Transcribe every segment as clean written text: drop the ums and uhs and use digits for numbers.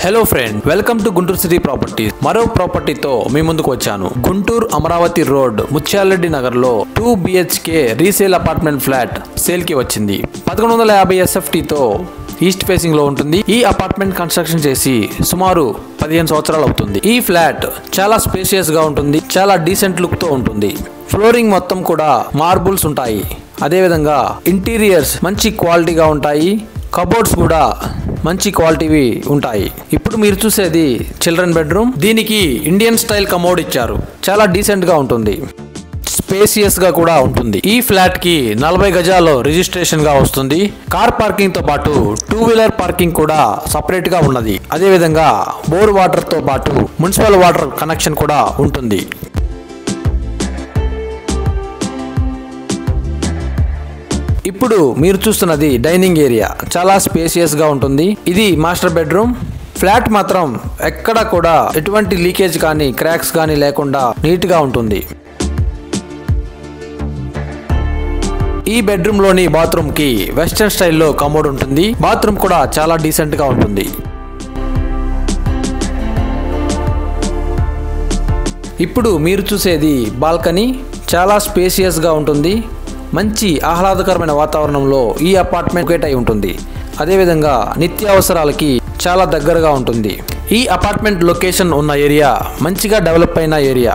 Hello friend, welcome to Guntur city properties. మరో ప్రాపర్టీతో మీ ముందుకు వచ్చాను. గుంటూరు అమరావతి రోడ్ ముత్యాలరెడ్డి నగర్ లో 2 BHK resale apartment flat sale కి వచ్చింది. 1150 SFT తో ఈస్ట్ ఫేసింగ్ లో ఉంటుంది. ఈ అపార్ట్మెంట్ కన్స్ట్రక్షన్ చేసి సుమారు 15 సంవత్సరాలు అవుతుంది. ఈ ఫ్లాట్ చాలా స్పేషియస్ గా ఉంటుంది, చాలా డీసెంట్ లుక్ తో ఉంటుంది. ఫ్లోరింగ్ మొత్తం కూడా మార్బుల్స్ ఉంటాయి. అదేవిధంగా ఇంటీరియర్స్ మంచి క్వాలిటీగా ఉంటాయి. కబోర్డ్స్ కూడా మంచి క్వాలిటీవి ఉంటాయి. ఇప్పుడు మీరు చూసేది చిల్డ్రన్ బెడ్రూమ్. దీనికి ఇండియన్ స్టైల్ కమోడ్ ఇచ్చారు. చాలా డీసెంట్ గా ఉంటుంది, స్పేసియస్ గా కూడా ఉంటుంది. ఈ ఫ్లాట్ కి 40 గజాల్లో రిజిస్ట్రేషన్ గా వస్తుంది. కార్ పార్కింగ్ తో పాటు 2 వీలర్ పార్కింగ్ కూడా సపరేట్ గా ఉన్నది. అదే విధంగా బోర్ వాటర్ తో పాటు మున్సిపల్ వాటర్ కనెక్షన్ కూడా ఉంటుంది. ఇప్పుడు మీరు చూస్తున్నది డైనింగ్ ఏరియా. చాలా స్పేసియస్ గా ఉంటుంది. ఇది మాస్టర్ బెడ్రూమ్. ఫ్లాట్ మాత్రం ఎక్కడ కూడా ఎటువంటి లీకేజ్ కానీ క్రాక్స్ కానీ లేకుండా నీట్ గా ఉంటుంది. ఈ బెడ్రూమ్ లోని బాత్రూమ్ కి వెస్టర్న్ స్టైల్లో కమోడ్ ఉంటుంది. బాత్రూమ్ కూడా చాలా డీసెంట్ గా ఉంటుంది. ఇప్పుడు మీరు చూసేది బాల్కనీ. చాలా స్పేసియస్ గా ఉంటుంది. మంచి ఆహ్లాదకరమైన వాతావరణంలో ఈ అపార్ట్మెంట్ లొకేట్ అయి ఉంటుంది. అదేవిధంగా నిత్యావసరాలకి చాలా దగ్గరగా ఉంటుంది. ఈ అపార్ట్మెంట్ లొకేషన్ ఉన్న ఏరియా మంచిగా డెవలప్ అయిన ఏరియా.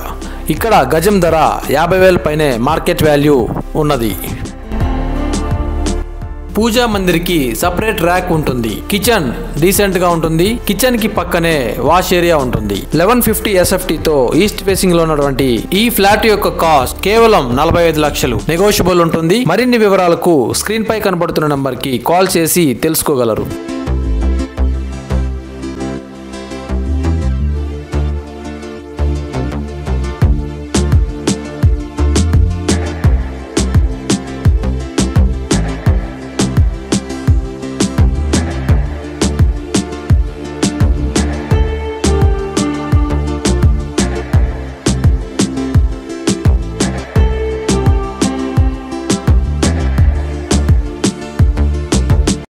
ఇక్కడ గజం ధర 50,000 పైనే మార్కెట్ వాల్యూ ఉన్నది. పూజా మందిర్కి సపరేట్ ర్యాక్ ఉంటుంది. కిచెన్ డీసెంట్ గా ఉంటుంది. కిచెన్ కి పక్కనే వాష్ ఏరియా ఉంటుంది. 1150 SFT తో ఈస్ట్ ఫేసింగ్ లో ఉన్నటువంటి ఈ ఫ్లాట్ యొక్క కాస్ట్ కేవలం 45 లక్షలు. నెగోషియబుల్ ఉంటుంది. మరిన్ని వివరాలకు స్క్రీన్ పై కనబడుతున్న నంబర్ కి కాల్ చేసి తెలుసుకోగలరు.